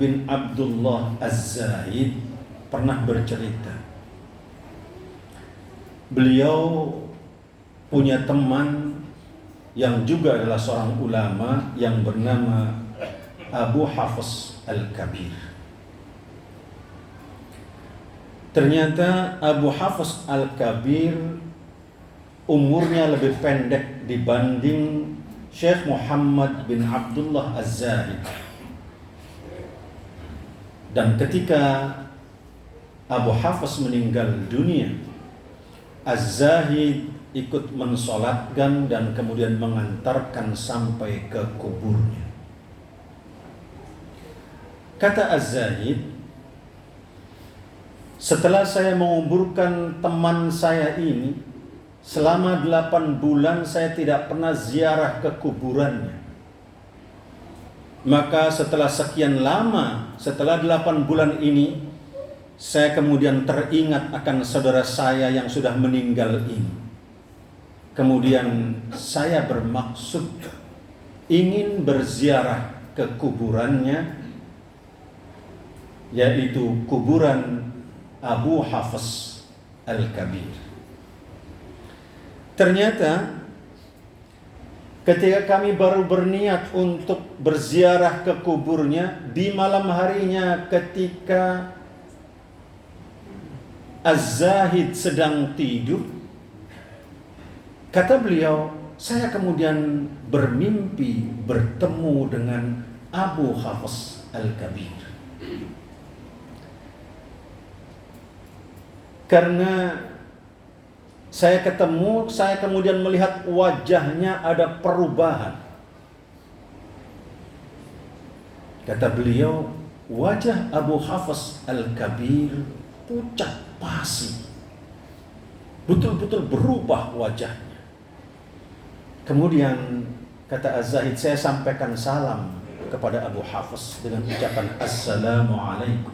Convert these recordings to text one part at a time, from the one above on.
bin Abdullah Az-Zahid pernah bercerita. Beliau punya teman yang juga adalah seorang ulama yang bernama Abu Hafs Al-Kabir. Ternyata Abu Hafs Al-Kabir umurnya lebih pendek dibanding Syekh Muhammad bin Abdullah Az-Zahid. Dan ketika Abu Hafs meninggal dunia, Az-Zahid ikut mensolatkan dan kemudian mengantarkan sampai ke kuburnya. Kata Az-Zahid, setelah saya menguburkan teman saya ini, selama 8 bulan saya tidak pernah ziarah ke kuburannya. Maka setelah sekian lama, setelah 8 bulan ini, saya kemudian teringat akan saudara saya yang sudah meninggal ini. Kemudian saya bermaksud ingin berziarah ke kuburannya, yaitu kuburan Abu Hafs Al-Kabir. Ternyata ketika kami baru berniat untuk berziarah ke kuburnya, di malam harinya ketika Az-Zahid sedang tidur, kata beliau, saya kemudian bermimpi bertemu dengan Abu Hafs Al-Kabir. Karena saya ketemu, saya kemudian melihat wajahnya ada perubahan. Kata beliau, wajah Abu Hafs Al-Kabir pucat pasi. Betul-betul berubah wajahnya. Kemudian kata Az-Zahid, saya sampaikan salam kepada Abu Hafs dengan ucapan Assalamualaikum.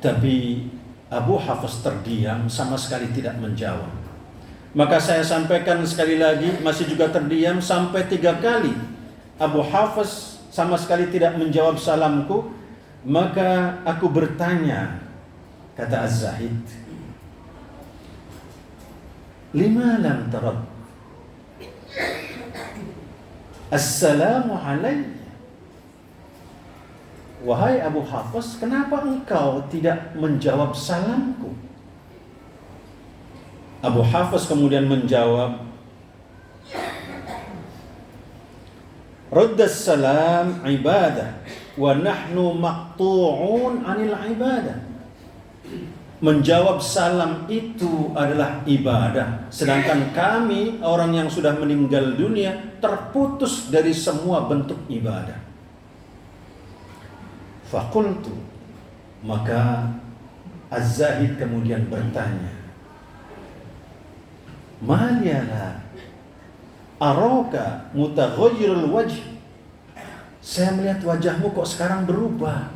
Tapi Abu Hafs terdiam, sama sekali tidak menjawab. Maka saya sampaikan sekali lagi, masih juga terdiam sampai 3 kali. Abu Hafs sama sekali tidak menjawab salamku. Maka aku bertanya, kata Az-Zahid, lima lam tarad Assalamu alaikum. Wahai Abu Hafs, kenapa engkau tidak menjawab salamku? Abu Hafs kemudian menjawab, Raddas salam ibadah wa nahnu maqtu'un 'anil ibadah. Menjawab salam itu adalah ibadah, sedangkan kami orang yang sudah meninggal dunia terputus dari semua bentuk ibadah. Faqultu, maka Az-Zahid kemudian bertanya, Maliyala araka mutaghayyirul wajh. Saya melihat wajahmu kok sekarang berubah.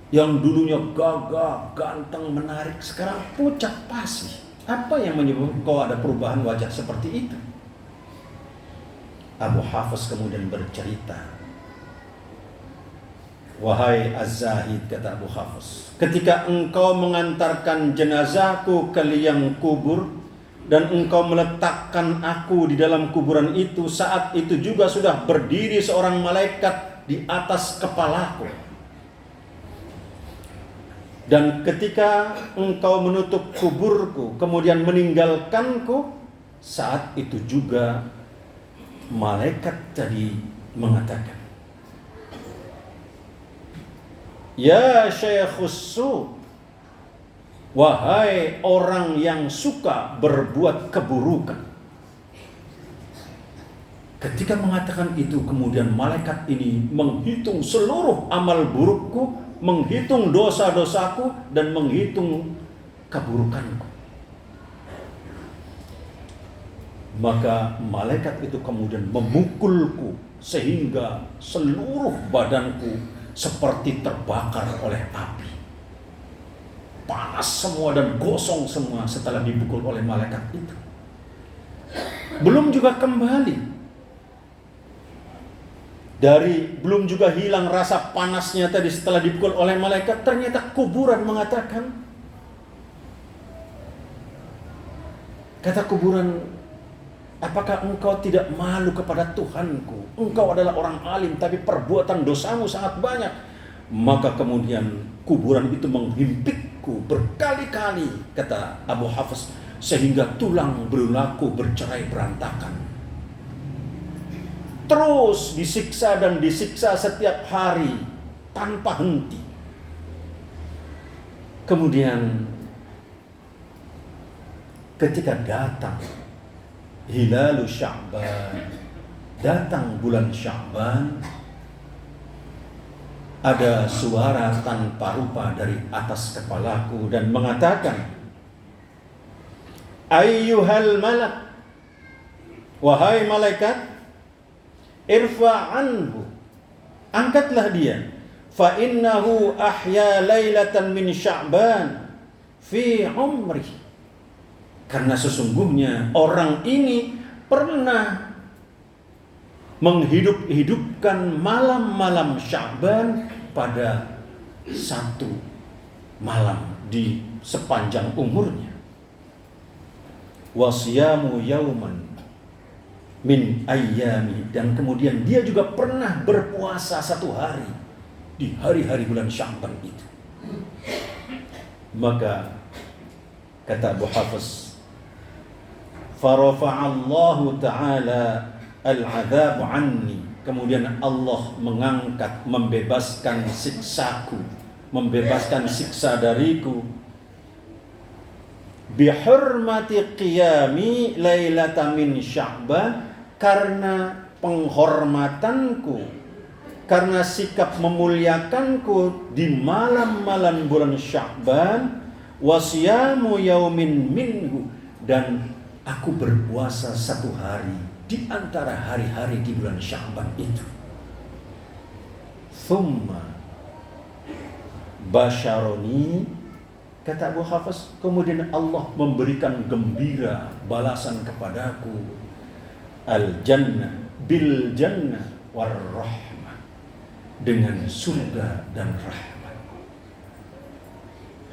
Yang dulunya gagah, ganteng, menarik, sekarang pucat pasi. Apa yang menyebabkan kau ada perubahan wajah seperti itu? Abu Hafs kemudian bercerita, wahai Az-Zahid, kata Abu Hafs, ketika engkau mengantarkan jenazahku ke liang kubur dan engkau meletakkan aku di dalam kuburan itu, saat itu juga sudah berdiri seorang malaikat di atas kepalaku. Dan ketika engkau menutup kuburku, kemudian meninggalkanku, saat itu juga malaikat tadi mengatakan, Ya Syekhus Su, wahai orang yang suka berbuat keburukan. Ketika mengatakan itu, kemudian malaikat ini menghitung seluruh amal burukku, menghitung dosa-dosaku, dan menghitung keburukanku. Maka malaikat itu kemudian memukulku sehingga seluruh badanku seperti terbakar oleh api. Panas semua dan gosong semua setelah dipukul oleh malaikat itu. Belum juga kembali. belum juga hilang rasa panasnya tadi setelah dipukul oleh malaikat, ternyata kuburan mengatakan, kata kuburan, apakah engkau tidak malu kepada Tuhanku? Engkau adalah orang alim, tapi perbuatan dosamu sangat banyak. Maka kemudian kuburan itu menghimpitku berkali-kali, kata Abu Hafs, sehingga tulang belunaku bercerai berantakan. Terus disiksa dan disiksa setiap hari tanpa henti. Kemudian ketika datang Hilalu Sya'ban, datang bulan Sya'ban, ada suara tanpa rupa dari atas kepalaku dan mengatakan, ayyuhal malak, wahai malaikat, irfa'anhu, angkatlah dia, fa innahu ahya lailatan min Sya'ban fi umri, karena sesungguhnya orang ini pernah menghidup-hidupkan malam-malam Sya'ban pada satu malam di sepanjang umurnya. Wasiyamu yauman min ayyami, dan kemudian dia juga pernah berpuasa satu hari di hari-hari bulan Sya'ban itu. Maka kata Abu Hafs, farafa'allahu ta'ala al-'adzabu anni, kemudian Allah mengangkat, membebaskan siksaku, membebaskan siksa dariku, bihurmati qiyami lailata min Sya'ban, karena penghormatanku, karena sikap memuliakanku di malam-malam bulan Sya'ban, wasiyamu yaumin minhu, dan aku berpuasa satu hari di antara hari-hari di bulan Sya'ban itu. Thumma basyaroni, kata Abu Hafs, kemudian Allah memberikan gembira balasan kepadaku, al-jannah bil jannah war rahmah, dengan surga dan rahmat.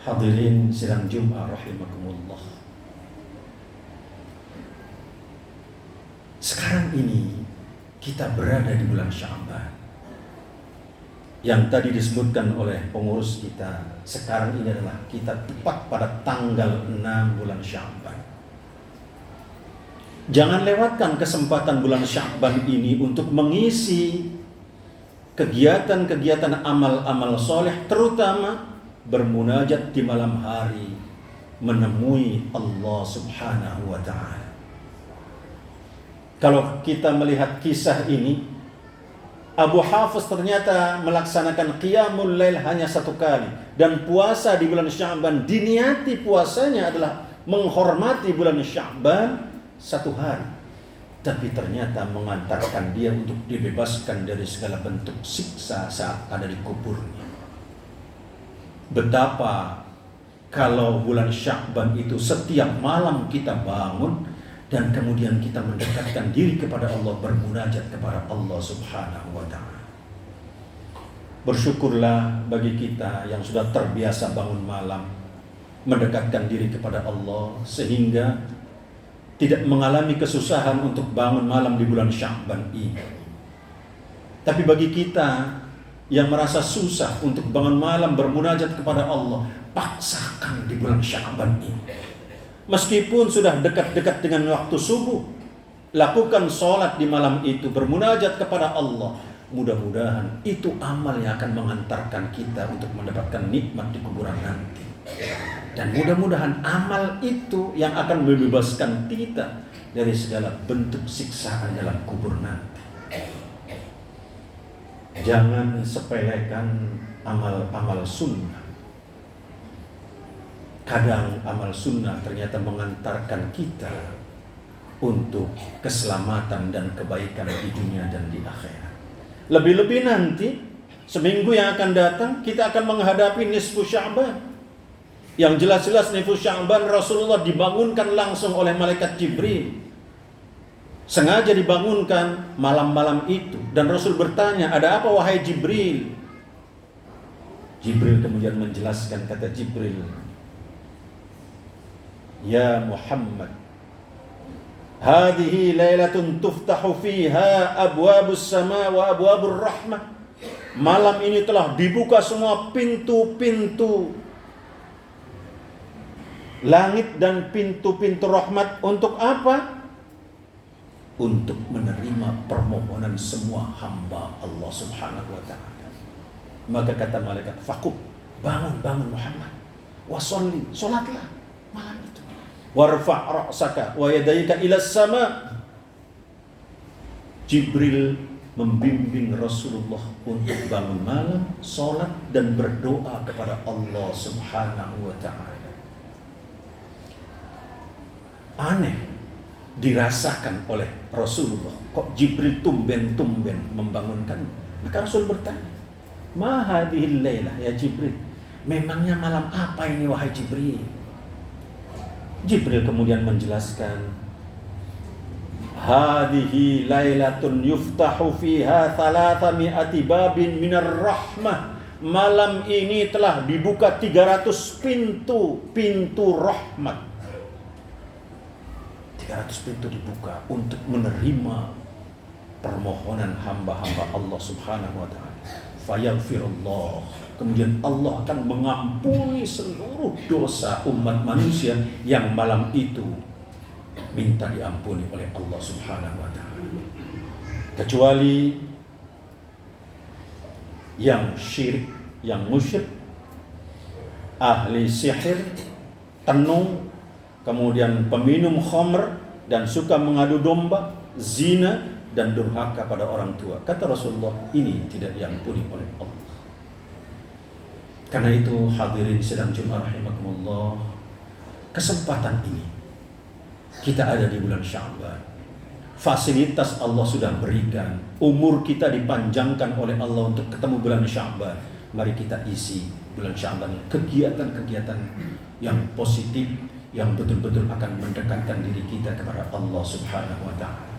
Hadirin sidang Jumat rahimakumullah. Sekarang ini kita berada di bulan Sya'ban yang tadi disebutkan oleh pengurus kita. Sekarang ini adalah kita tepat pada tanggal 6 bulan Sya'ban. Jangan lewatkan kesempatan bulan Sya'ban ini untuk mengisi kegiatan-kegiatan amal-amal soleh, terutama bermunajat di malam hari, menemui Allah Subhanahu wa ta'ala. Kalau kita melihat kisah ini, Abu Hafs ternyata melaksanakan qiyamul lail hanya satu kali, dan puasa di bulan Sya'ban, diniati puasanya adalah menghormati bulan Sya'ban satu hari, tapi ternyata mengantarkan dia untuk dibebaskan dari segala bentuk siksa saat ada di kuburnya. Betapa kalau bulan Sya'ban itu setiap malam kita bangun dan kemudian kita mendekatkan diri kepada Allah, bermunajat kepada Allah Subhanahu wa ta'ala. Bersyukurlah bagi kita yang sudah terbiasa bangun malam, mendekatkan diri kepada Allah, sehingga tidak mengalami kesusahan untuk bangun malam di bulan Sya'ban ini. Tapi bagi kita yang merasa susah untuk bangun malam bermunajat kepada Allah, paksakan di bulan Sya'ban ini. Meskipun sudah dekat-dekat dengan waktu subuh, lakukan sholat di malam itu, bermunajat kepada Allah. Mudah-mudahan itu amal yang akan mengantarkan kita untuk mendapatkan nikmat di kuburan nanti. Dan mudah-mudahan amal itu yang akan membebaskan kita dari segala bentuk siksaan dalam kubur nanti. Jangan sepelekan amal-amal sunnah. Kadang amal sunnah ternyata mengantarkan kita untuk keselamatan dan kebaikan di dunia dan di akhirat. Lebih-lebih nanti, seminggu yang akan datang, kita akan menghadapi nisfu Sya'ban. Yang jelas-jelas nisfu Sya'ban Rasulullah dibangunkan langsung oleh malaikat Jibril. Sengaja dibangunkan malam-malam itu. Dan Rasul bertanya, ada apa wahai Jibril? Jibril kemudian menjelaskan, kata Jibril, ya Muhammad, hadhihi lailatun tuftahu fiha abwabus sama wa abwabur rahmah. Malam ini telah dibuka semua pintu-pintu langit dan pintu-pintu rahmat. Untuk apa? Untuk menerima permohonan semua hamba Allah Subhanahu wa ta'ala. Maka kata malaikat, faqum, bangun Muhammad, wasolli, solatlah malam itu, warfa' ra'saka wa yadayka ila sama. Jibril membimbing Rasulullah untuk bangun malam, solat dan berdoa kepada Allah Subhanahu wa ta'ala. Aneh dirasakan oleh Rasulullah, kok Jibril tumben-tumben membangunkan. Maka Rasul bertanya, ma hadhil lailah ya Jibril, memangnya malam apa ini wahai Jibril? Jibril kemudian menjelaskan, hadhihi lailatun yuftahu fiha 300 babin minar rahmah. Malam ini telah dibuka 300 pintu rahmat. 300 pintu dibuka untuk menerima permohonan hamba-hamba Allah Subhanahu wa ta'ala. Fayaghfirullah, kemudian Allah akan mengampuni seluruh dosa umat manusia yang malam itu minta diampuni oleh Allah Subhanahu wa ta'ala, kecuali yang syirik, yang musyrik, ahli sihir, tenung, kemudian peminum khamr dan suka mengadu domba, zina dan durhaka pada orang tua. Kata Rasulullah, ini tidak diampuni oleh Allah. Karena itu hadirin sedang Jumat rahimakumullah, kesempatan ini kita ada di bulan Sya'ban. Fasilitas Allah sudah berikan, umur kita dipanjangkan oleh Allah untuk ketemu bulan Sya'ban. Mari kita isi bulan Sya'ban kegiatan-kegiatan yang positif, yang betul-betul akan mendekatkan diri kita kepada Allah Subhanahu wa ta'ala.